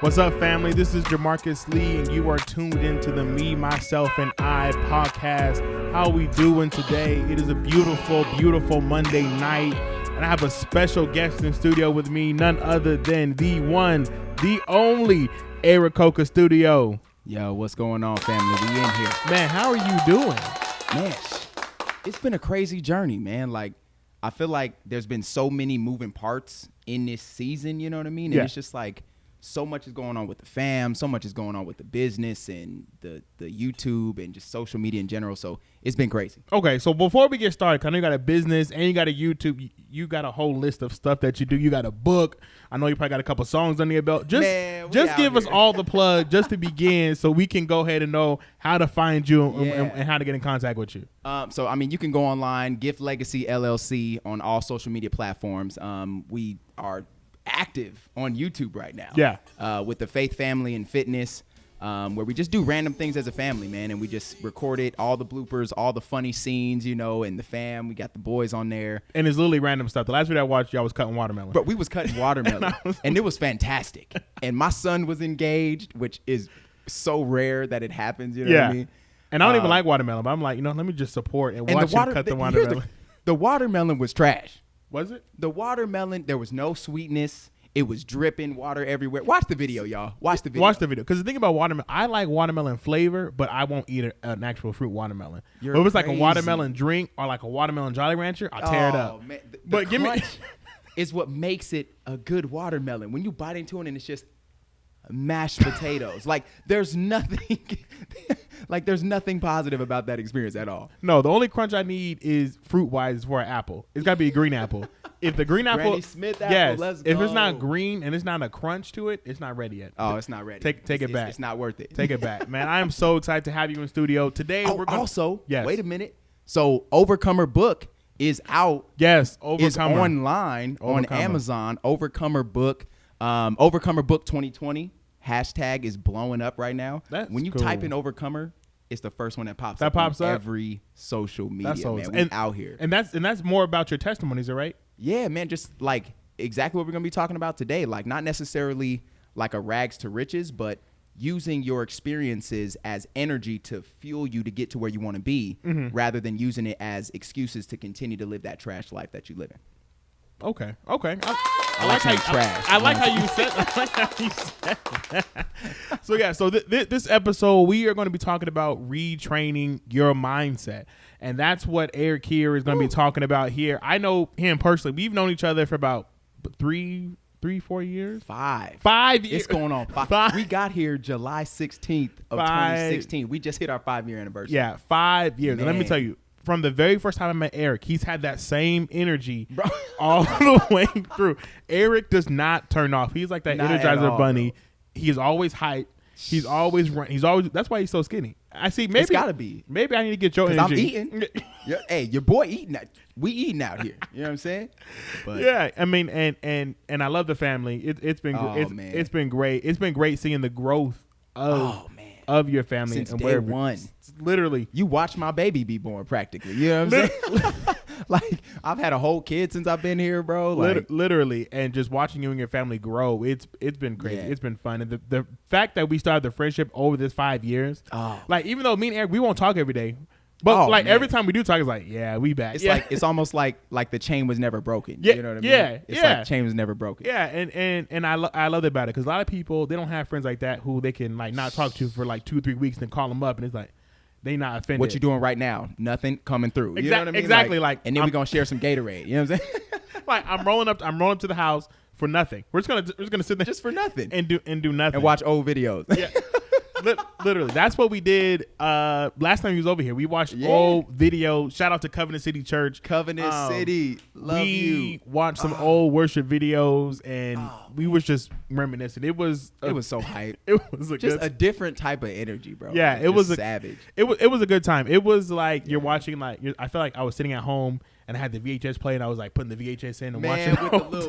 What's up, family? This is Jamarcus Lee, and you are tuned into the Me, Myself, and I podcast. How we doing today? It is a beautiful, beautiful Monday night, and I have a special guest in studio with me, none other than the one, the only, Eric Custodio. Yo, what's going on, family? We in here. Man, how are you doing? Man, it's been a crazy journey, man. Like, I feel like there's been so many moving parts in this season, you know what I mean? And Yeah. it's just like so much is going on with the fam, so much is going on with the business and the YouTube and just social media in general. So it's been crazy. Okay, so before we get started, 'cause I know you got a business and you got a YouTube, you got a whole list of stuff that you do. You got a book. I know you probably got a couple songs under your belt. Just give us all the plug just to begin so we can go ahead and know how to find you and how to get in contact with you. So, I mean, you can go online, Gift Legacy LLC on all social media platforms. We are active on YouTube right now. Yeah. With the Faith Family and Fitness, where we just do random things as a family, man, and we just record it, all the bloopers, all the funny scenes, you know, and the fam. We got the boys on there. And it's literally random stuff. The last video I watched, y'all was cutting watermelon. But we was cutting watermelon, and it was fantastic. And my son was engaged, which is so rare that it happens, you know what I mean? And I don't even like watermelon, but I'm like, let me just support and watch him cut the watermelon. The watermelon was trash. Was it? The watermelon, there was no sweetness. It was dripping water everywhere. Watch the video, y'all. Watch the video. Watch the video. Because the thing about watermelon, I like watermelon flavor, but I won't eat an actual fruit watermelon. But if it's like a watermelon drink or like a watermelon Jolly Rancher, I'll tear it up. Man, but give me is what makes it a good watermelon. When you bite into it and it's just mashed potatoes. Like there's nothing there's nothing positive about that experience at all. No, the only crunch I need is fruit wise for an apple. It's gotta be a green apple. If the green apple, Granny Smith apple, yes. Let's If go. it's not green and it's not a crunch to it, it's not ready yet. Oh, it's not ready. Take it back. It's not worth it. Take it back, man. I am so excited to have you in studio today. We're also, yes. Wait a minute. So Overcomer book is out. Yes, Is online on Amazon. Overcomer book. Overcomer book 2020 hashtag is blowing up right now. When you type in Overcomer, it's the first one that pops up on every social media. Man, we out here, and that's more about your testimonies, right? Yeah, man. Just like exactly what we're gonna be talking about today. Like not necessarily like a rags to riches, but using your experiences as energy to fuel you to get to where you want to be, rather than using it as excuses to continue to live that trash life that you live in. Okay. I like how you trash. I like how you said that. So yeah, so this episode we are going to be talking about retraining your mindset, and that's what Eric here is going to be talking about here. I know him personally. We've known each other for about 4 years. 5 years. It's going on 5. We got here July 16th of 2016. We just hit our 5-year anniversary. Yeah, 5 years. Man. And let me tell you, from the very first time I met Eric, he's had that same energy all the way through. Eric does not turn off. He's like that Energizer bunny. Bro. He's always hyped. He's always running. That's why he's so skinny. I see. Maybe it's gotta be. Maybe I need to get your energy. I'm eating. Hey, your boy eating. We eating out here. You know what I'm saying? But yeah, I mean, and I love the family. It's been it's been great. It's been great seeing the growth of your family since and day one. Literally, you watched my baby be born practically. You know what I'm saying? Like I've had a whole kid since I've been here, bro. Like, literally, and just watching you and your family grow, it's been crazy. Yeah. It's been fun, and the fact that we started the friendship over this 5 years, like even though me and Eric we won't talk every day, but every time we do talk, it's like we back. It's like it's almost like the chain was never broken. Yeah, you know what I mean? Yeah, it's like the chain was never broken. Yeah, and I love that about it because a lot of people they don't have friends like that who they can like not talk to for like 2-3 weeks and then call them up and it's like. They not offended. What you doing right now? Nothing coming through. You know what I mean? Exactly. And then we're gonna share some Gatorade. You know what I'm saying? Like I'm rolling up to the house for nothing. We're just gonna sit there just for nothing and do nothing and watch old videos. Yeah. Literally, that's what we did last time he was over here. We watched old videos. Shout out to Covenant City Church. Covenant City, love you. We watched some old worship videos, and we was just reminiscing. It was so hype. It was a different type of energy, bro. Yeah, it was savage. It was a good time. It was like you're watching I felt like I was sitting at home. And I had the VHS playing. I was like putting the VHS in and watching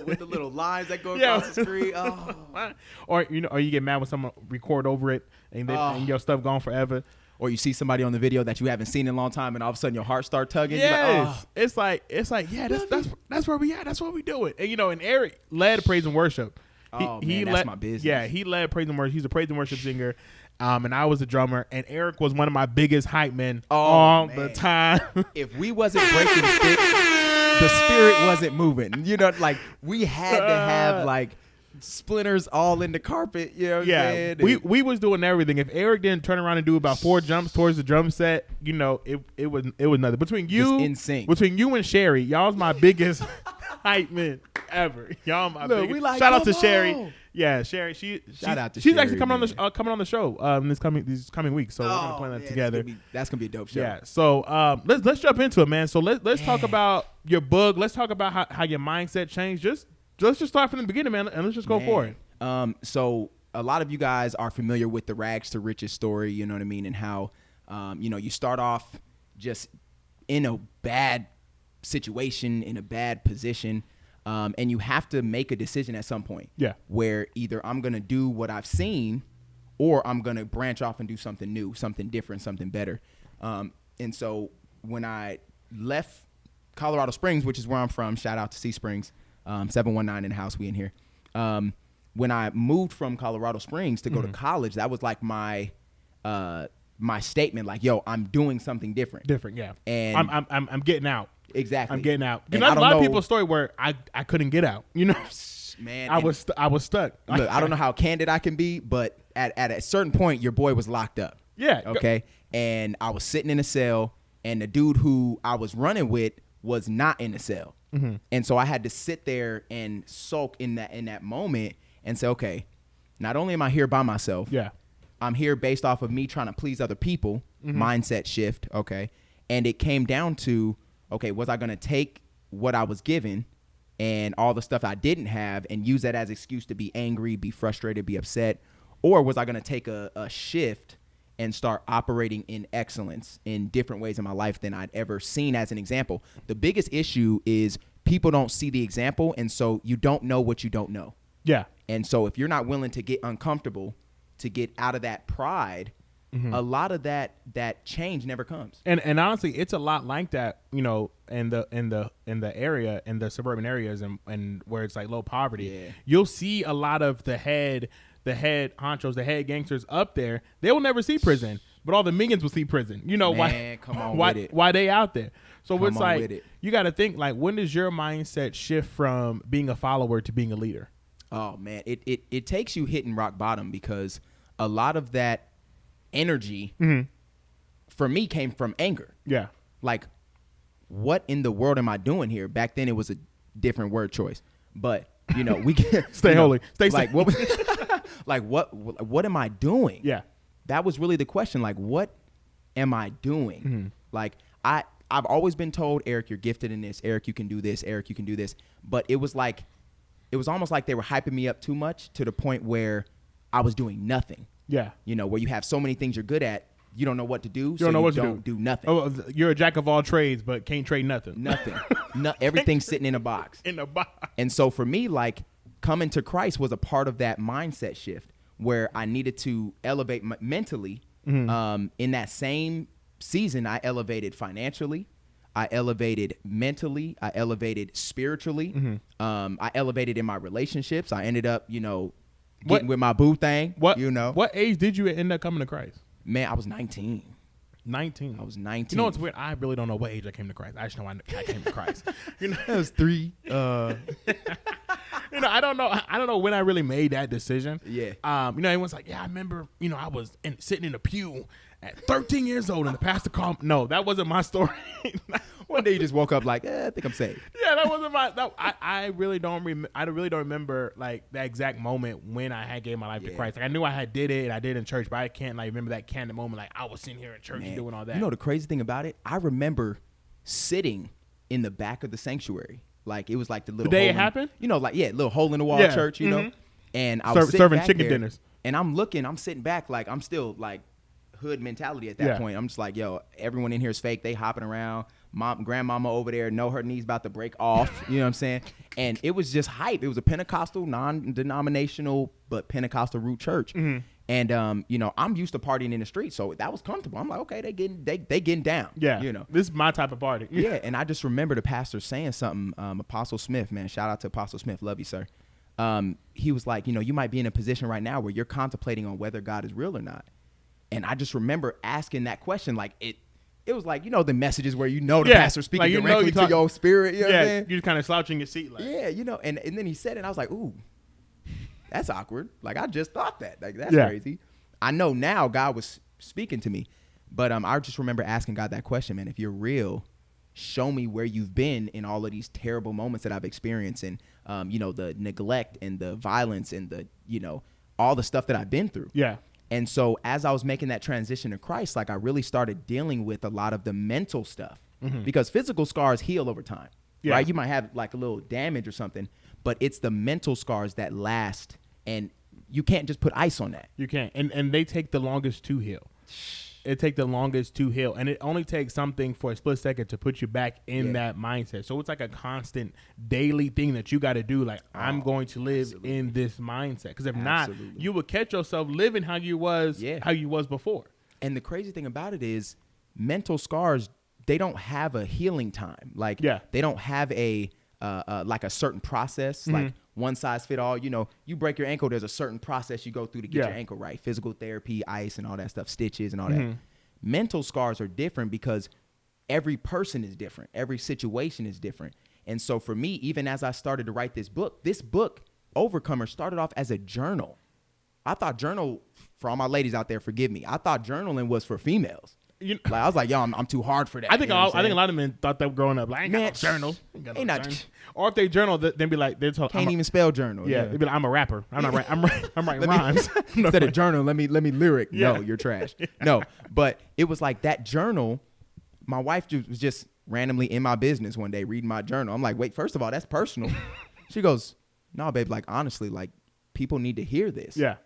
with the little lines that go across the screen. Oh. Or you get mad when someone record over it and your stuff gone forever. Or you see somebody on the video that you haven't seen in a long time, and all of a sudden your heart start tugging. Yes. It's like yeah, that's where we at. That's what we do it. And and Eric led praise and worship. Oh, man, that's my business. Yeah, he led praise and worship. He's a praise and worship singer. And I was a drummer, and Eric was one of my biggest hype men all the time. If we wasn't breaking sticks, the spirit wasn't moving. You know, like we had to have like splinters all in the carpet. You know what I'm saying? We was doing everything. If Eric didn't turn around and do about 4 jumps towards the drum set, you know, it was nothing. Between you and Sherry, y'all's my biggest hype men ever. Y'all my biggest. Shout out to Sherry. Yeah, Sherry. She's actually coming on the show this coming week. So we're gonna plan that together. That's gonna be a dope show. Yeah. So let's jump into it, man. So let's talk about your book. Let's talk about how your mindset changed. Let's just start from the beginning, man, and let's just go for it. So a lot of you guys are familiar with the rags to riches story. You know what I mean, and how you start off just in a bad situation, in a bad position. And you have to make a decision at some point. Yeah. Where either I'm going to do what I've seen or I'm going to branch off and do something new, something different, something better. And so when I left Colorado Springs, which is where I'm from, shout out to Sea Springs, 719 in the house, we in here. When I moved from Colorado Springs to go to college, that was like my statement, like, yo, I'm doing something different. Yeah. And I'm getting out. Exactly. I'm getting out. Because that's a lot of people's story where I couldn't get out. You know, man, I was stuck. Look, I don't know how candid I can be, but at a certain point, your boy was locked up. Yeah. Okay. And I was sitting in a cell, and the dude who I was running with was not in the cell. Mm-hmm. And so I had to sit there and sulk in that moment and say, okay, not only am I here by myself, I'm here based off of me trying to please other people. Mindset shift. Okay. And it came down to, okay, was I going to take what I was given and all the stuff I didn't have and use that as excuse to be angry, be frustrated, be upset? Or was I going to take a shift and start operating in excellence in different ways in my life than I'd ever seen as an example? The biggest issue is people don't see the example, and so you don't know what you don't know. Yeah. And so if you're not willing to get uncomfortable, to get out of that pride, a lot of that change never comes. And honestly, it's a lot like that, you know, in the area, in the suburban areas and where it's like low poverty. Yeah. You'll see a lot of the head honchos, the head gangsters up there. They will never see prison, but all the minions will see prison. You know, why they out there. So it's like you got to think, like, when does your mindset shift from being a follower to being a leader? Oh man, it takes you hitting rock bottom, because a lot of that energy for me came from anger. Yeah. Like, what in the world am I doing here? Back then it was a different word choice, but you know, we can stay holy, stay like what am I doing? Yeah. That was really the question. Like, what am I doing? Like, I've always been told, Eric, you're gifted in this. Eric, you can do this. Eric, you can do this. But it was almost like they were hyping me up too much, to the point where I was doing nothing. Yeah. You know, where you have so many things you're good at, you don't know what to do. You don't know what to do nothing. Oh, you're a jack of all trades, but can't trade nothing. Nothing. Everything's sitting in a box. In a box. And so for me, like, coming to Christ was a part of that mindset shift, where I needed to elevate mentally. In that same season, I elevated financially. I elevated mentally. I elevated spiritually. I elevated in my relationships. I ended up, you know, getting with my boo thing. What age did you end up coming to Christ? Man, I was 19. 19. I was 19. You know what's weird? I really don't know what age I came to Christ. I just know I came to Christ. You know, I was 3. You know, I don't know when I really made that decision. Yeah. You know, everyone's like, yeah, I remember, you know, I was sitting in a pew at 13 years old and the pastor called. No, that wasn't my story. One day you just woke up like, I think I'm saved. Yeah, that wasn't my. I really don't remember like that exact moment when I had gave my life to Christ. Like, I knew I had did it and I did in church, but I can't like remember that candid moment. Like, I was sitting here in church and doing all that. You know the crazy thing about it? I remember sitting in the back of the sanctuary. Like, it was like the little day hole it happened. You know, like little hole in the wall church. You know, and I was serving back chicken there, dinners. and I'm sitting back like I'm still like hood mentality at that point. I'm just like, yo, everyone in here is fake. They hopping around. Grandmama over there, know her knees about to break off. You know what I'm saying? And it was just hype. It was a Pentecostal, non-denominational, but Pentecostal root church. And you know, I'm used to partying in the street, so that was comfortable. I'm like, okay, they getting down. Yeah, you know, this is my type of party. Yeah, and I just remember the pastor saying something. Apostle Smith, man, shout out to Apostle Smith, love you, sir. he was like, you might be in a position right now where you're contemplating on whether God is real or not. And I just remember asking that question, like it was like, the messages where the pastor speaking like, directly to your spirit. You know what I'm saying? You're just kind of slouching your seat. Like. Yeah, and then he said it, and I was like, ooh, that's awkward. Like, I just thought that. Like, that's crazy. I know now God was speaking to me, but I just remember asking God that question, man, if you're real, show me where you've been in all of these terrible moments that I've experienced, and, the neglect and the violence and the, all the stuff that I've been through. Yeah. And so as I was making that transition to Christ, like, I really started dealing with a lot of the mental stuff, because physical scars heal over time, right? You might have like a little damage or something, but it's the mental scars that last, and you can't just put ice on that. You can't. And they take the longest to heal. It takes the longest to heal. And it only takes something for a split second to put you back in that mindset. So it's like a constant daily thing that you got to do. Like, I'm going to live in this mindset. Because if not, you would catch yourself living how you was before. And the crazy thing about it is mental scars, they don't have a healing time. Like, they don't have a certain process, like one size fit all. You break your ankle, there's a certain process you go through to get your ankle right. Physical therapy, ice and all that stuff, stitches and all that. Mental scars are different because every person is different. Every situation is different. And so for me, even as I started to write this book, Overcomer, started off as a journal. I thought for all my ladies out there, forgive me, I thought journaling was for females. Like, I was like, yo, I'm too hard for that. I think a lot of men thought that growing up. Like, I ain't got no journal. Ain't no journal. Or if they journal, then be like, can't even spell journal. Yeah, they'd be like, I'm a rapper. I'm not. I'm writing rhymes. Instead of journal, let me lyric. Yeah. No, you're trash. No, but it was like that journal. My wife was just randomly in my business one day reading my journal. I'm like, wait, first of all, that's personal. She goes, no, babe. Like, honestly, like, people need to hear this. Yeah.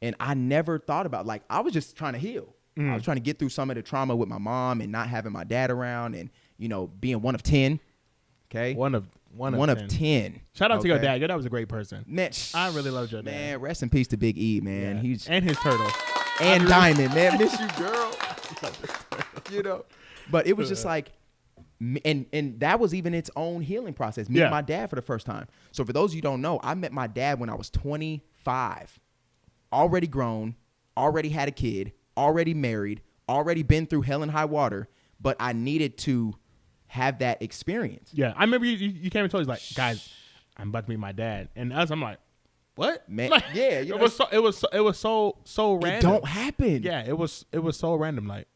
And I never thought about, like, I was just trying to heal. I was trying to get through some of the trauma with my mom and not having my dad around, and being one of 10. Okay, one of 10. Shout out to your dad. Your dad was a great person. Man, I really loved your dad. Man, rest in peace to Big E, man. Yeah. He's and his turtle and Diamond, man. Miss you, girl. But it was just like, and that was even its own healing process. Meeting my dad for the first time. So for those of you who don't know, I met my dad when I was 25, already grown, already had a kid, already married, already been through hell and high water, but I needed to have that experience. Yeah, I remember you came and told us, like, guys, I'm about to meet my dad, and I'm like, what? Man, like, it was so random. It don't happen. Yeah, it was so random. Like,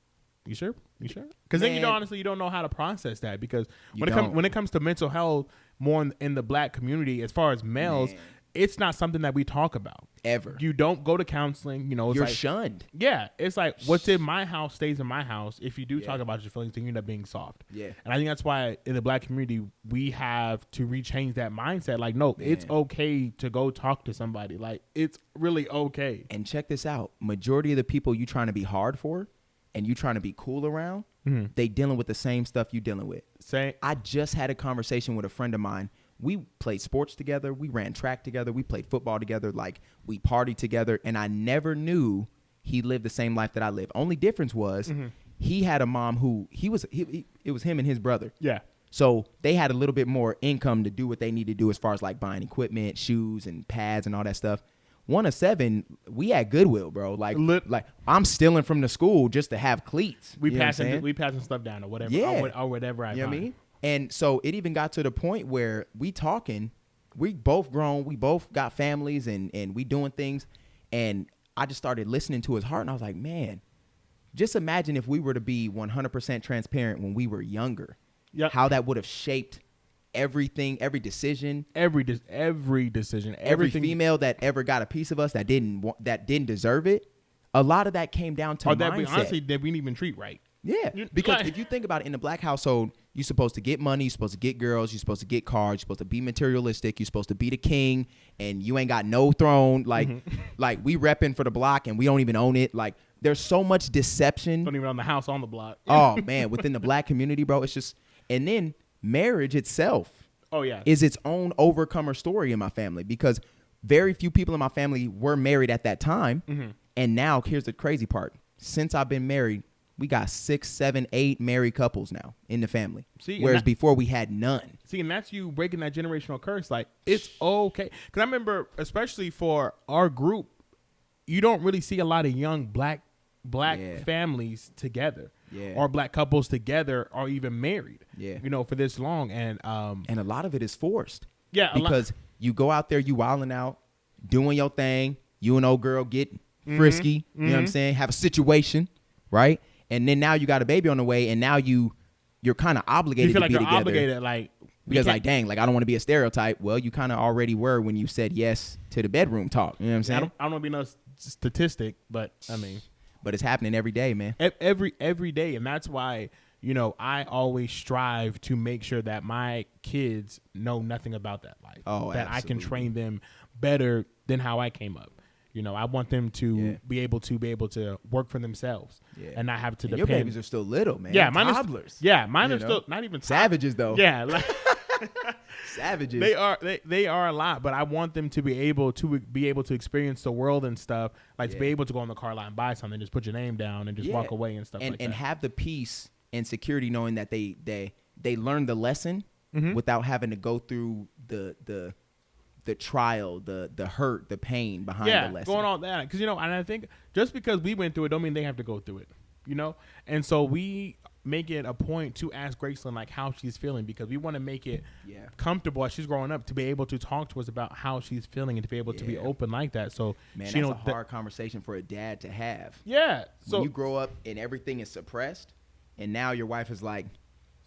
you sure? Because then you don't know how to process that, because when it comes to mental health, more in the black community, as far as males. Man. It's not something that we talk about ever. You don't go to counseling. It's you're like, shunned. Yeah, it's like what's in my house stays in my house. If you do talk about your feelings, then you end up being soft. Yeah, and I think that's why in the black community we have to rechange that mindset. Like, no, it's okay to go talk to somebody. Like, it's really okay. And check this out: majority of the people you trying to be hard for, and you trying to be cool around, they dealing with the same stuff you dealing with. I just had a conversation with a friend of mine. We played sports together. We ran track together. We played football together. Like, we partied together. And I never knew he lived the same life that I live. Only difference was he had a mom who it was him and his brother. Yeah. So they had a little bit more income to do what they need to do as far as like buying equipment, shoes and pads and all that stuff. One of 7, we had Goodwill, bro. Like I'm stealing from the school just to have cleats. We passing stuff down or whatever. Yeah. Or whatever I find. You know what I mean? And so it even got to the point where we both grown, we both got families and we doing things. And I just started listening to his heart, and I was like, man, just imagine if we were to be 100% transparent when we were younger, how that would have shaped everything, every decision, every decision, every female that ever got a piece of us that didn't deserve it. A lot of that came down to mindset. That we didn't even treat right. Yeah, because if you think about it, in the black household, you're supposed to get money, you're supposed to get girls, you're supposed to get cars, you're supposed to be materialistic, you're supposed to be the king, and you ain't got no throne. Like, like we repping for the block and we don't even own it. Like, there's so much deception. Don't even own the house on the block. Oh man, within the black community, bro, it's just. And then marriage itself, is its own overcomer story in my family, because very few people in my family were married at that time, and now here's the crazy part: since I've been married, we got 6, 7, 8 married couples now in the family. See, whereas before we had none. See, and that's you breaking that generational curse. Like, it's okay. Because I remember, especially for our group, you don't really see a lot of young black families together. Or black couples together or even married. For this long. And a lot of it is forced. Because you go out there, you wilding out, doing your thing, you and old girl get frisky, you know what I'm saying? Have a situation, right? And then now you got a baby on the way, and now you're kind of obligated to be together. You feel like you're obligated, like, because like, dang, like I don't want to be a stereotype. Well, you kind of already were when you said yes to the bedroom talk. You know what I'm saying? I don't want to be no statistic, but I mean, but it's happening every day, man. Every day, and that's why I always strive to make sure that my kids know nothing about that life. Oh, that absolutely. I can train them better than how I came up. I want them to be able to work for themselves and not have to depend. Your babies are still little, man. Yeah, mine toddlers. Mine are still not even savages though. Yeah, like savages. They are a lot, but I want them to be able to experience the world and stuff, like to be able to go on the car lot and buy something, just put your name down and just walk away and stuff like that. And have the peace and security knowing that they learned the lesson without having to go through the trial, the hurt, the pain behind the lesson. Going on that. Because, and I think just because we went through it don't mean they have to go through it, And so we make it a point to ask Graceland, like, how she's feeling, because we want to make it comfortable as she's growing up to be able to talk to us about how she's feeling and to be able to be open like that. So, man, that's a hard conversation for a dad to have. Yeah. So when you grow up and everything is suppressed, and now your wife is like,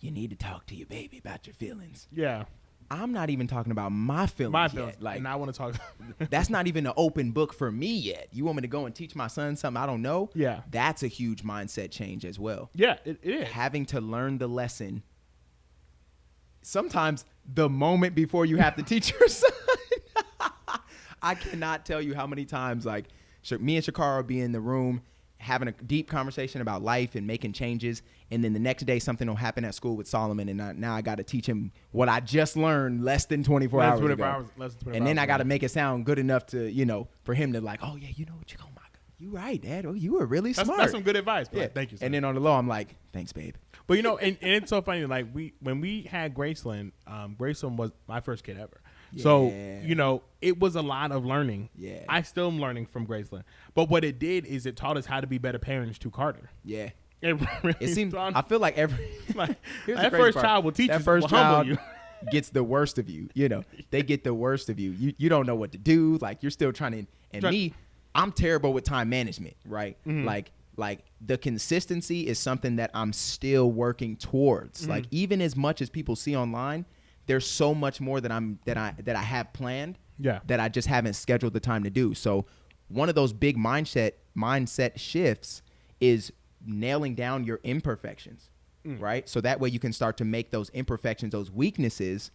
you need to talk to your baby about your feelings. Yeah. I'm not even talking about my feelings yet. Like, and I want to talk. That's not even an open book for me yet. You want me to go and teach my son something I don't know? Yeah. That's a huge mindset change as well. Yeah, it is. Having to learn the lesson sometimes the moment before you have to teach your son. I cannot tell you how many times, like, me and Shakara will be in the room having a deep conversation about life and making changes, and then the next day something will happen at school with Solomon, and now I got to teach him what I just learned less than 24 hours ago. And then I got to make it sound good enough to, for him to like, oh yeah, you know what you're going to you right, Dad. Oh, you were really smart. That's some good advice. Yeah. Thank you, sir. And then on the low, I'm like, thanks, babe. But, and it's so funny, like, when we had Graceland, Graceland was my first kid ever. Yeah. So, it was a lot of learning. Yeah. I still am learning from Graceland. But what it did is it taught us how to be better parents to Carter. Yeah. It seems. I feel like that first child will teach you. That first child humble you. Gets the worst of you. They get the worst of you. You don't know what to do. Like, you're still trying to. And me, I'm terrible with time management. Right. Mm-hmm. Like the consistency is something that I'm still working towards. Mm-hmm. Like, even as much as people see online, there's so much more that I have planned. Yeah. That I just haven't scheduled the time to do. So one of those big mindset shifts is nailing down your imperfections. Right? So that way you can start to make those imperfections, those weaknesses,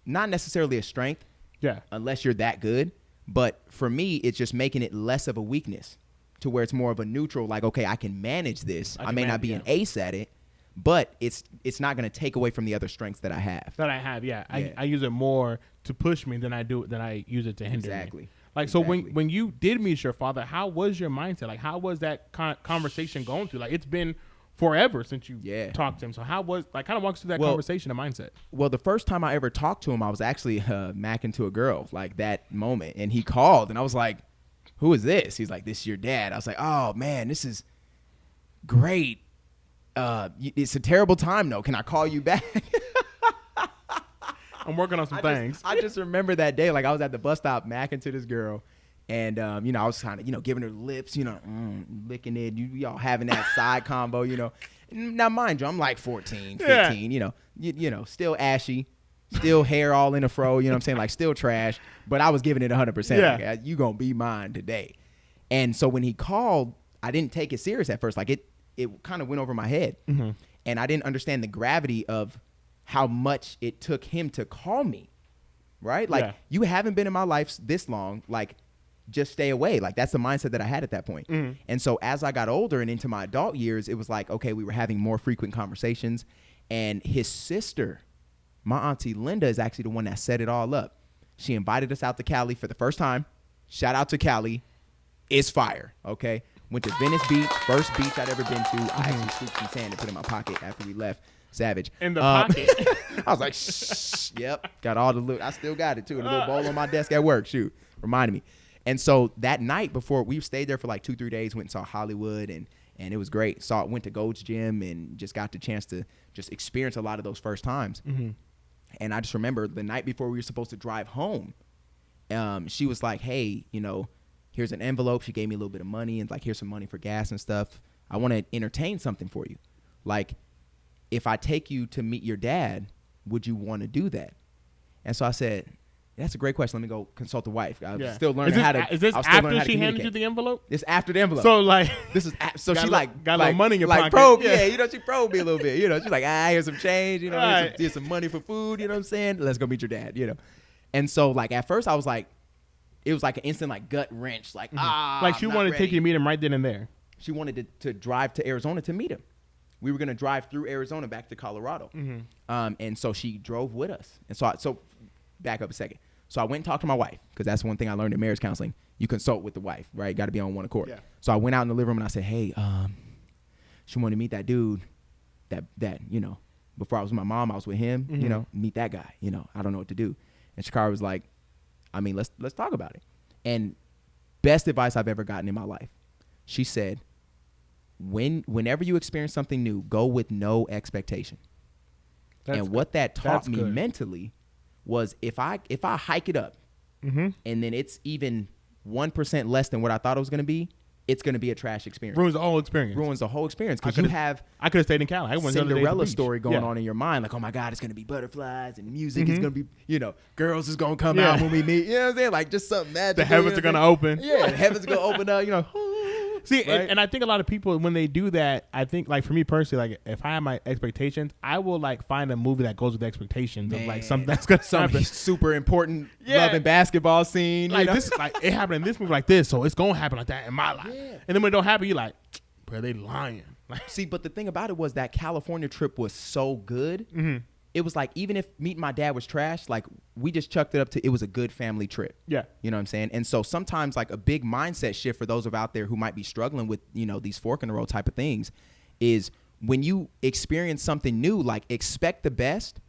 not necessarily a strength. Yeah. Unless you're that good. But for me, it's just making it less of a weakness to where it's more of a neutral, like, okay, I can manage this. I may not be an ace at it, but it's not going to take away from the other strengths that I have. Yeah. I use it more to push me than I use it to hinder me. Exactly. Like, so when you did meet your father, how was your mindset? Like, how was that conversation going through? Like, it's been forever since you talked to him. So how was, like, kind of walk us through that conversation and mindset? Well, the first time I ever talked to him, I was actually macking to a girl, like, that moment. And he called, and I was like, who is this? He's like, this is your dad. I was like, oh, man, this is great. It's a terrible time, though. Can I call you back? I'm working on some things. I just remember that day, like, I was at the bus stop macking to this girl. And, I was kind of, giving her lips, licking it. We all having that side combo, Now, mind you, I'm like 14, 15, still ashy, still hair all in a fro, you know what I'm saying? Like, still trash. But I was giving it 100%. Yeah. Like, you going to be mine today. And so when he called, I didn't take it serious at first. Like, it kind of went over my head. Mm-hmm. And I didn't understand the gravity of how much it took him to call me, right? Like, you haven't been in my life this long, like, just stay away. Like, that's the mindset that I had at that point. Mm-hmm. And so as I got older and into my adult years, it was like, okay, we were having more frequent conversations. And his sister, my auntie Linda, is actually the one that set it all up. She invited us out to Cali for the first time. Shout out to Cali. It's fire, okay? Went to Venice Beach, first beach I'd ever been to. I actually scooped some sand and put it in my pocket after we left. Savage. In the pocket. I was like, shh. Yep. Got all the loot. I still got it too. In a little bowl on my desk at work. Shoot. Reminded me. And so that night before, we stayed there for like 2-3 days, went and saw Hollywood, and it was great. Went to Gold's Gym and just got the chance to just experience a lot of those first times. Mm-hmm. And I just remember the night before we were supposed to drive home, she was like, hey, here's an envelope. She gave me a little bit of money and like, here's some money for gas and stuff. I want to entertain something for you. Like, if I take you to meet your dad, would you want to do that? And so I said, that's a great question. Let me go consult the wife. I was still learning how to. Is this after she handed you the envelope? It's after the envelope. So like, this is so she got a little money in your pocket. Probe, she probed me a little bit. She's like, here's some change. Here's some money for food. You know what I'm saying? Let's go meet your dad. And so like at first I was like, it was like an instant like gut wrench. Like like she wanted to take you to meet him right then and there. She wanted to drive to Arizona to meet him. We were going to drive through Arizona back to Colorado. And so she drove with us. And so back up a second. So I went and talked to my wife, because that's one thing I learned in marriage counseling. You consult with the wife, right? Got to be on one accord. Yeah. So I went out in the living room and I said, hey, she wanted to meet that dude that before I was with my mom, I was with him, meet that guy. I don't know what to do. And Shakara was like, I mean, let's talk about it. And best advice I've ever gotten in my life. She said, whenever you experience something new, go with no expectation. And what that taught me mentally was if I hike it up and then it's even 1% less than what I thought it was going to be, it's going to be a trash experience. Ruins the whole experience. Because you have I could have stayed in Cali. I went Cinderella story going on in your mind. Like, oh my God, it's going to be butterflies and music is going to be, girls is going to come out when we meet. You know what I'm saying? Like just something magical. The heavens are going to open. Yeah, the heavens are going to open up, See, right? and I think a lot of people, when they do that, I think, like, for me personally, like, if I have my expectations, I will, like, find a movie that goes with the expectations of, like, something that's going to happen. Super important love and basketball scene. Like, this, like, it happened in this movie like this, so it's going to happen like that in my life. Yeah. And then when it don't happen, you're like, bro, they lying. Like, see, but the thing about it was that California trip was so good. Mm-hmm. It was like, even if meeting my dad was trash, like, we just chucked it up to, it was a good family trip. Yeah. You know what I'm saying? And so sometimes, like, a big mindset shift for those of out there who might be struggling with, these fork in the road type of things is when you experience something new, like, expect the best.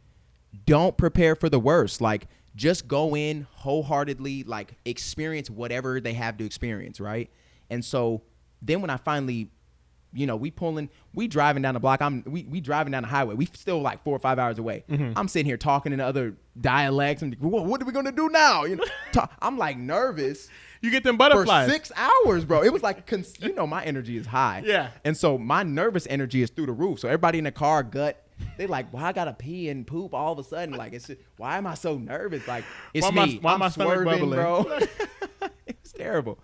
Don't prepare for the worst. Like, just go in wholeheartedly, like, experience whatever they have to experience, right? And so then when I finally, we driving down the block. We driving down the highway. We still like 4 or 5 hours away. Mm-hmm. I'm sitting here talking in other dialects. And what are we gonna do now? I'm like nervous. You get them butterflies for 6 hours, bro. It was like, my energy is high. Yeah. And so my nervous energy is through the roof. So everybody in the car, they like, why I gotta pee and poop all of a sudden? Like, it's just, why am I so nervous? Like, it's why am I swerving, bro? It's terrible.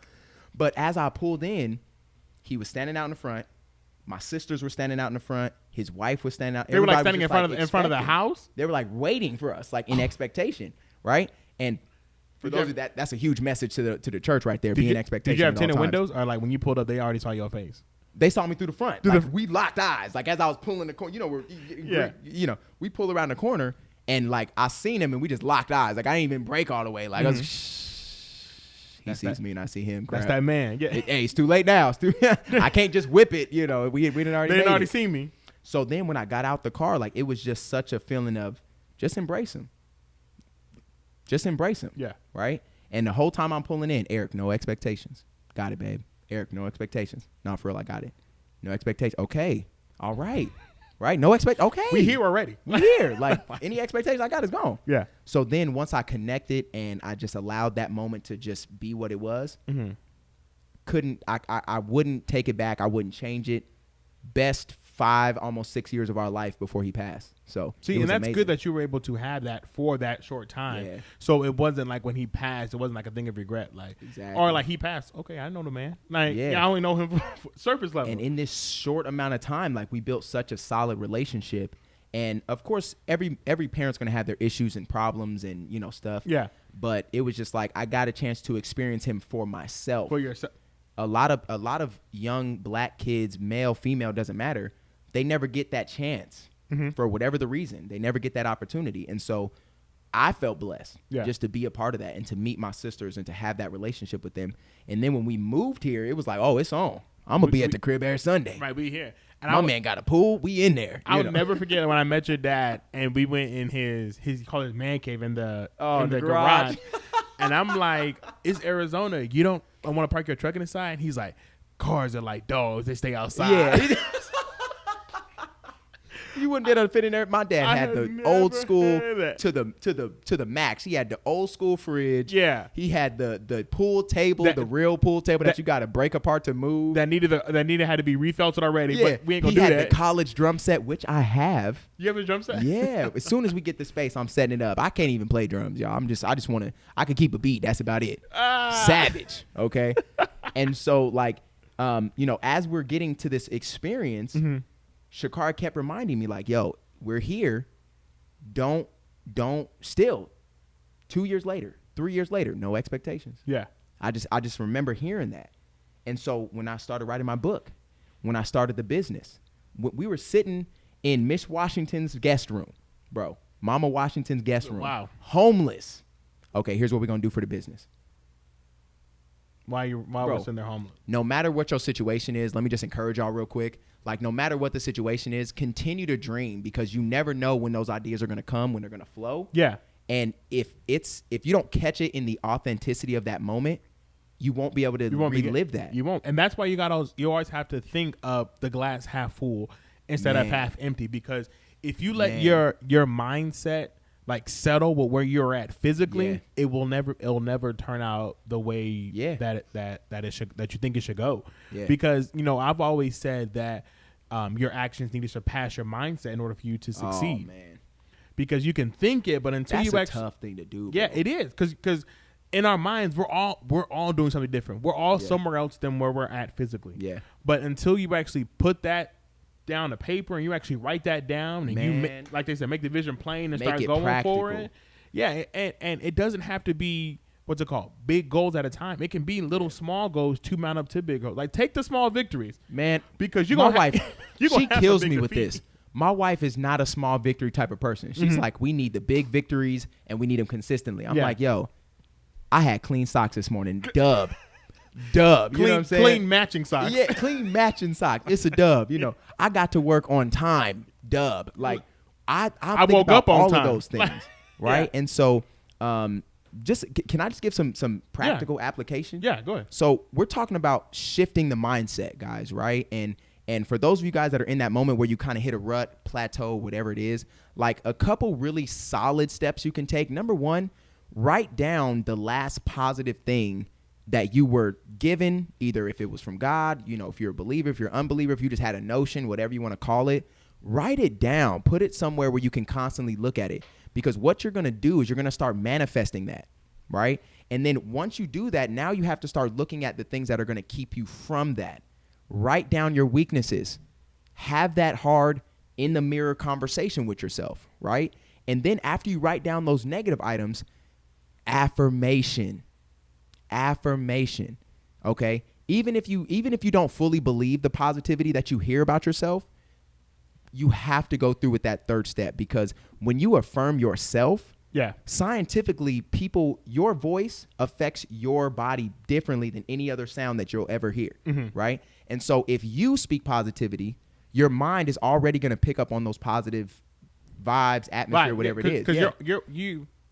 But as I pulled in, he was standing out in the front. My sisters were standing out in the front. His wife was standing out. They were like standing in front of the house. They were like waiting for us, like in expectation, right? And for those of that's a huge message to the church right there, being expectation. Did you have tinted windows, or like when you pulled up, they already saw your face? They saw me through the front. We locked eyes. Like as I was pulling the corner, we pull around the corner, and like I seen him, and we just locked eyes. Like I didn't even break all the way. Like I was. He sees me and I see him. That's that man. Yeah. Hey, it's too late now. I can't just whip it. We didn't already. They didn't already see me. So then when I got out the car, like it was just such a feeling of just embrace him. Just embrace him. Yeah. Right. And the whole time I'm pulling in, Eric, no expectations. Got it, babe. Eric, no expectations. No, for real, I got it. No expectations. Okay. All right. Right? No okay. We here already. We here. Like any expectations I got is gone. Yeah. So then once I connected and I just allowed that moment to just be what it was, I wouldn't take it back. I wouldn't change it. Best 5, almost 6 years of our life before he passed. So see, and that's amazing. Good that you were able to have that for that short time. Yeah. So it wasn't like when he passed, it wasn't like a thing of regret. Like exactly. Or like he passed. Okay, I know the man. Like I only know him from surface level. And in this short amount of time, like we built such a solid relationship. And of course, every parent's gonna have their issues and problems and stuff. Yeah. But it was just like I got a chance to experience him for myself. For yourself. A lot of young black kids, male, female, doesn't matter. They never get that chance. For whatever the reason, they never get that opportunity. And so I felt blessed just to be a part of that and to meet my sisters and to have that relationship with them. And then when we moved here, it was like, oh, it's on. I'm gonna be at the crib every Sunday. Right, we here. And My man got a pool. We in there. I'll never forget when I met your dad and we went in his he called his man cave in the garage. And I'm like, it's Arizona. You don't want to park your truck inside? And he's like, cars are like dogs. They stay outside. Yeah. You wouldn't be able to fit in there. My dad had the old school to the max. He had the old school fridge. Yeah. He had the pool table, the real pool table that you got to break apart to move. That had to be refelted already. Yeah. But we ain't gonna do that. He had the college drum set, which I have. You have a drum set? Yeah. As soon as we get the space, I'm setting it up. I can't even play drums, y'all. I just want to. I can keep a beat. That's about it. Savage. Okay. And so like, as we're getting to this experience. Mm-hmm. Shakar kept reminding me like, yo, we're here. Don't still 2 years later, 3 years later, no expectations. Yeah. I just remember hearing that. And so when I started writing my book, when I started the business, we were sitting in Miss Washington's guest room, bro, Mama Washington's guest room. Wow. Homeless. Okay, here's what we're going to do for the business. Why we're sitting there homeless? No matter what your situation is, let me just encourage y'all real quick. Like, no matter what the situation is, continue to dream because you never know when those ideas are going to come, when they're going to flow. Yeah. And if you don't catch it in the authenticity of that moment, you won't be able to relive that. You won't. And that's why you always have to think of the glass half full instead of half empty, because if you let your mindset like settle with where you're at physically, it'll never turn out the way that you think it should go. Yeah. Because I've always said that your actions need to surpass your mindset in order for you to succeed. Oh man, because you can think it, but until that's a tough thing to do. Bro. Yeah, it is because in our minds we're all doing something different. We're all somewhere else than where we're at physically. Yeah. But until you actually put that down to paper and you actually write that down and you like they said, make the vision plain and start going practical. For it. Yeah, and it doesn't have to be what's it called, big goals at a time. It can be little small goals to mount up to big goals. Like take the small victories, man. Because my wife, she kills me with this. My wife is not a small victory type of person. She's like, we need the big victories and we need them consistently. I'm like, yo, I had clean socks this morning. Dub. You know what I'm saying? Clean matching socks. Yeah, clean matching socks. It's a dub. I got to work on time. Dub. Like I woke up on all time. Of those things, right? Yeah. And so, can I just give some practical application? Yeah, go ahead. So we're talking about shifting the mindset, guys, right? And for those of you guys that are in that moment where you kind of hit a rut, plateau, whatever it is, like a couple really solid steps you can take. Number one, write down the last positive thing that you were given, either if it was from God, if you're a believer, if you're an unbeliever, if you just had a notion, whatever you want to call it, write it down, put it somewhere where you can constantly look at it. Because what you're going to do is you're going to start manifesting that, right? And then once you do that, now you have to start looking at the things that are going to keep you from that. Write down your weaknesses. Have that hard in the mirror conversation with yourself, right? And then after you write down those negative items, affirmation, okay? Even if you don't fully believe the positivity that you hear about yourself, you have to go through with that third step, because when you affirm yourself, scientifically, your voice affects your body differently than any other sound that you'll ever hear, right? And so if you speak positivity, your mind is already going to pick up on those positive vibes, atmosphere, whatever it is. Because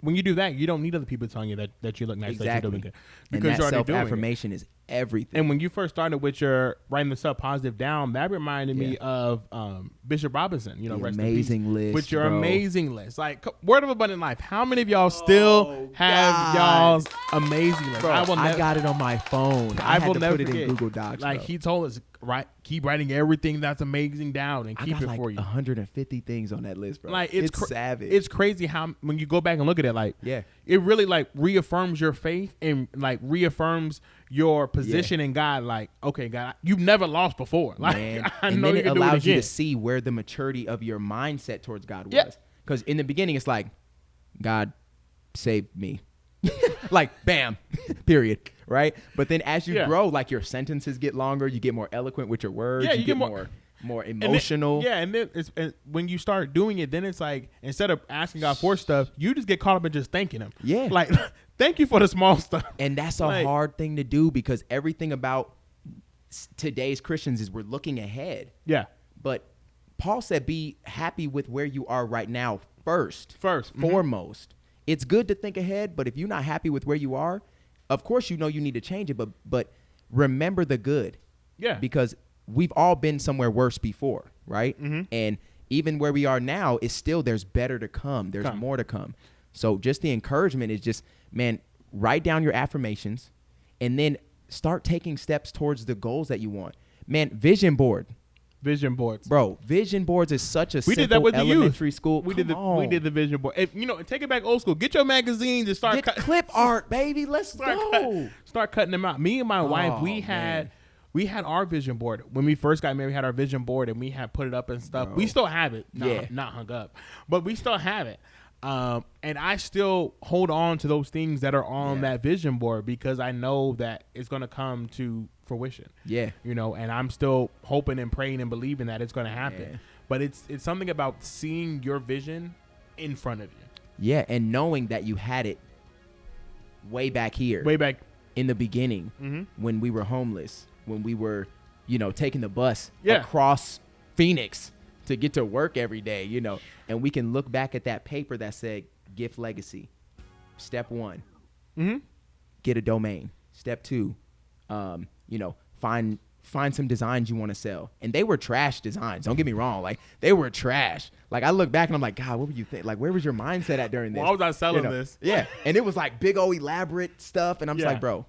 when you do that, you don't need other people telling you that you look nice, that you're doing good. Because and that you're already self-affirmation is everything. And when you first started with your writing the stuff positive down, that reminded me of Bishop Robinson, the amazing list. With your amazing list. Like, Word of Abundant Life. How many of y'all still have y'all's amazing list? Bro, I got it on my phone. I had to put it in Google Docs. Like, he told us, keep writing everything that's amazing down and keep it for you. 150 things on that list, bro. Like, it's savage. It's crazy how when you go back and look at it, like, it really like reaffirms your faith and like reaffirms your position in God. Like, okay, God, you've never lost before. Like, and then it allows you to see where the maturity of your mindset towards God was. Because in the beginning, it's like, God saved me. Like, bam, period. Right? But then as you grow, like your sentences get longer, you get more eloquent with your words, you get more emotional. And then when you start doing it, then it's like, instead of asking God for stuff, you just get caught up in just thanking him. Yeah. Like, thank you for the small stuff. And that's a hard thing to do, because everything about today's Christians is we're looking ahead. Yeah. But Paul said, be happy with where you are right now first. Mm-hmm. Foremost. It's good to think ahead, but if you're not happy with where you are, of course you know you need to change it, but remember the good. Yeah. Because we've all been somewhere worse before, right? Mm-hmm. And even where we are now is still, there's better to come. There's more to come. So just the encouragement is just, man, write down your affirmations and then start taking steps towards the goals that you want. Man, vision board. Vision boards. Bro, vision boards is such a We simple did that with the elementary youth. school. We did the vision board. If, take it back old school. Get your magazines and start Get clip art, baby. Let's go. Start cutting them out. Me and my wife, we had our vision board. When we first got married, we had our vision board and we had put it up and stuff. Bro. We still have it. Not hung up. But we still have it. And I still hold on to those things that are on that vision board because I know that it's going to come to fruition. Yeah. And I'm still hoping and praying and believing that it's going to happen. Yeah. But it's something about seeing your vision in front of you. Yeah, and knowing that you had it way back here. Way back in the beginning when we were homeless, when we were, taking the bus across Phoenix to get to work every day, and we can look back at that paper that said gift legacy. Step 1, get a domain. Step 2, find some designs you want to sell. And they were trash designs. Don't get me wrong. Like, they were trash. Like, I look back and I'm like, God, what were you think? Like, where was your mindset at during this? Why was I selling this? Yeah. And it was like big old elaborate stuff. And I'm just like, bro,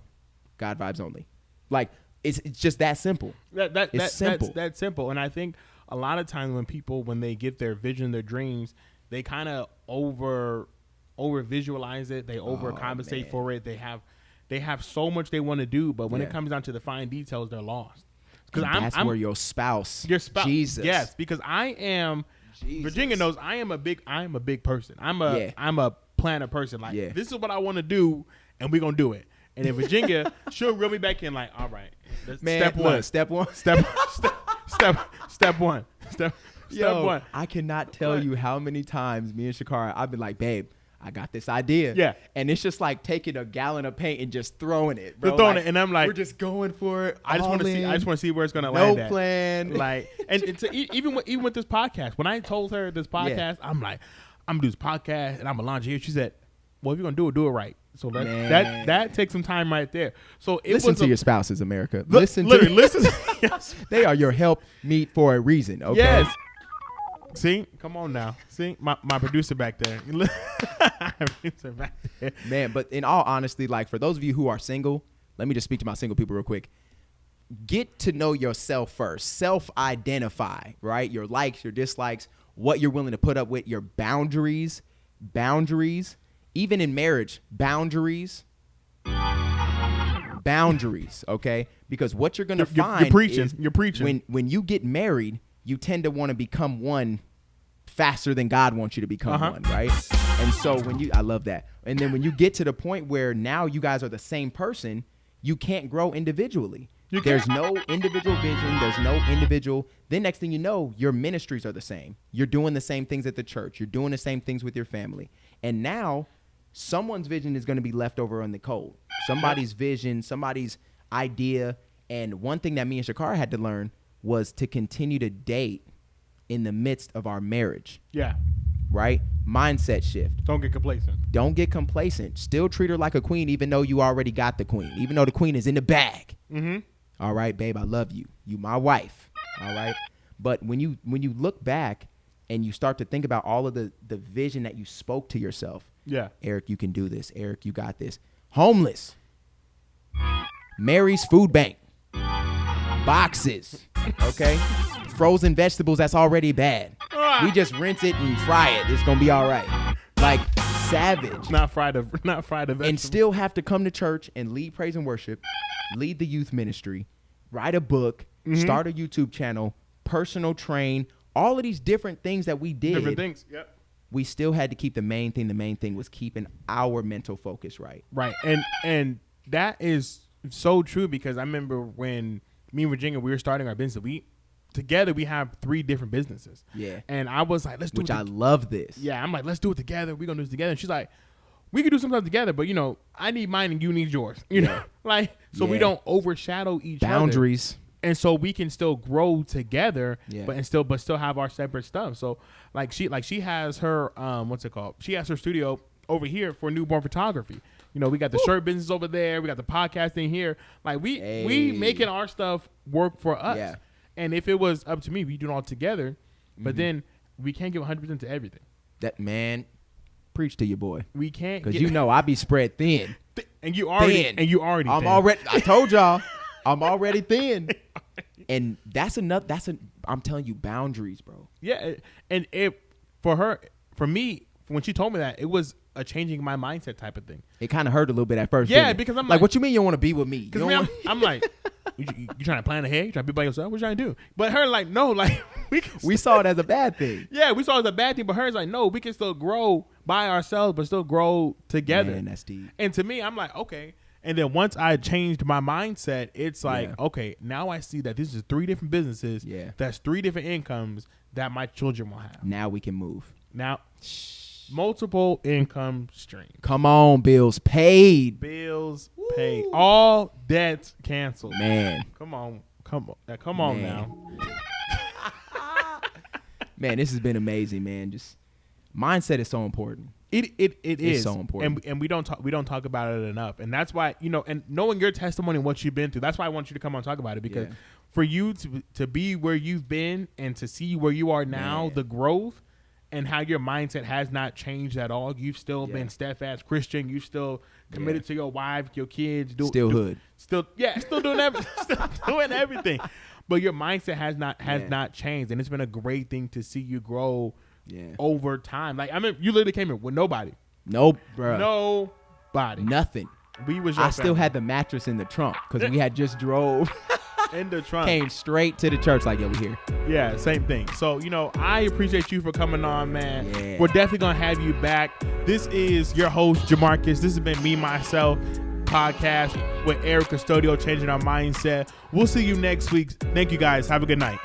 God vibes only. Like, it's just that simple. It's simple. That's simple. And I think a lot of times when they get their vision, their dreams, they kind of over visualize it. They overcompensate for it. They have so much they want to do, but when it comes down to the fine details, they're lost. Because I'm where your spouse, Jesus. Yes, because I am. Jesus. Virginia knows I am a big person. I'm a planner person. Like, this is what I want to do, and we're gonna do it. And in Virginia, she'll reel me back in like, all right, step one. Step one. I cannot tell you how many times me and Shakara, I've been like, babe, I got this idea. Yeah. And it's just like taking a gallon of paint and just throwing it, bro. And I'm like, we're just going for it. I just want to see where it's going to land at. No plan. Like, and even with this podcast, when I told her this podcast, I'm like, I'm going to do this podcast and I'm going to launch it here. She said, well, if you're going to do it right. So that takes some time right there. So listen to your spouses, America. Listen. Yes. They are your help meet for a reason. Okay. Yes. See, come on now. See, my producer back there. Man, but in all honesty, like, for those of you who are single, let me just speak to my single people real quick. Get to know yourself first. Self-identify, right? Your likes, your dislikes, what you're willing to put up with, your boundaries. Even in marriage, boundaries, okay? Because what you're going to find you're preaching. When you get married, you tend to want to become one faster than God wants you to become one, right? And so I love that. And then when you get to the point where now you guys are the same person, you can't grow individually. There's no individual vision. There's no individual. Then next thing you know, your ministries are the same. You're doing the same things at the church. You're doing the same things with your family. And now someone's vision is going to be left over on the cold. Somebody's vision, somebody's idea. And one thing that me and Shakara had to learn was to continue to date in the midst of our marriage. Yeah. Right? Mindset shift. Don't get complacent. Still treat her like a queen, even though you already got the queen, even though the queen is in the bag. Mm-hmm. All right, babe, I love you. You my wife. All right. But when you look back and you start to think about all of the vision that you spoke to yourself. Yeah. Eric, you can do this. Eric, you got this. Homeless. Mary's food bank. Boxes. Okay. Frozen vegetables that's already bad. We just rinse it and fry it. It's gonna be all right. Like, savage. Not fried the vegetables. And still have to come to church and lead praise and worship, lead the youth ministry, write a book, start a YouTube channel, personal train, all of these different things that we did. Different things. Yep. We still had to keep the main thing. The main thing was keeping our mental focus right. Right. And that is so true, because I remember when me and Virginia, we were starting our business. Together we have 3 different businesses. Yeah. And I was like, let's do it. Which I love this. Yeah. I'm like, let's do it together. We're going to do this together. And she's like, we could do something together, but I need mine and you need yours. You know, like, so we don't overshadow each other. Boundaries. And so we can still grow together, Yeah. but still have our separate stuff. So she has her what's it called? She has her studio over here for newborn photography. You know, we got the shirt business over there. We got the podcasting here. Like we making our stuff work for us. Yeah. And if it was up to me, we do it all together. But then we can't give 100% to everything. That man, preach to your boy. We can't, because you know I be spread thin. And you already. I'm already. I told y'all, I'm already thin. And I'm telling you, boundaries, bro. Yeah, and for me, when she told me that, it was a changing my mindset type of thing. It kind of hurt a little bit at first. Yeah, because I'm like, what you mean you don't want to be with me? Because I'm like, you trying to plan ahead? You trying to be by yourself? What you trying to do? But her like, no, like we saw it as a bad thing. Yeah, we saw it as a bad thing. But her's like, no, we can still grow by ourselves, but still grow together. Man, that's deep. And to me, I'm like, okay. And then once I changed my mindset, it's like, okay, now I see that this is 3 different businesses. Yeah. That's 3 different incomes that my children will have. Now we can move. Now, multiple income streams. Come on, bills paid. Bills paid. All debts canceled. Man. Come on now. Man, this has been amazing, man. Just mindset is so important. It is so important, and we don't talk about it enough, and that's why, you know, and knowing your testimony and what you've been through, that's why I want you to come on and talk about it, because for you to be where you've been and to see where you are now, the growth and how your mindset has not changed at all. You've still been steadfast Christian. You still committed to your wife, your kids. Still doing everything. But your mindset has not changed, and it's been a great thing to see you grow. Yeah. Over time. Like, I mean, you literally came here with nobody. Nope, bro. Nobody. Nothing. I still had the mattress in the trunk because we had just drove in the trunk. Came straight to the church like, yo, we here. Yeah, same thing. So, you know, I appreciate you for coming on, man. Yeah. We're definitely going to have you back. This is your host, Jamarcus. This has been Me, Myself podcast with Eric Custodio, Changing Our Mindset. We'll see you next week. Thank you, guys. Have a good night.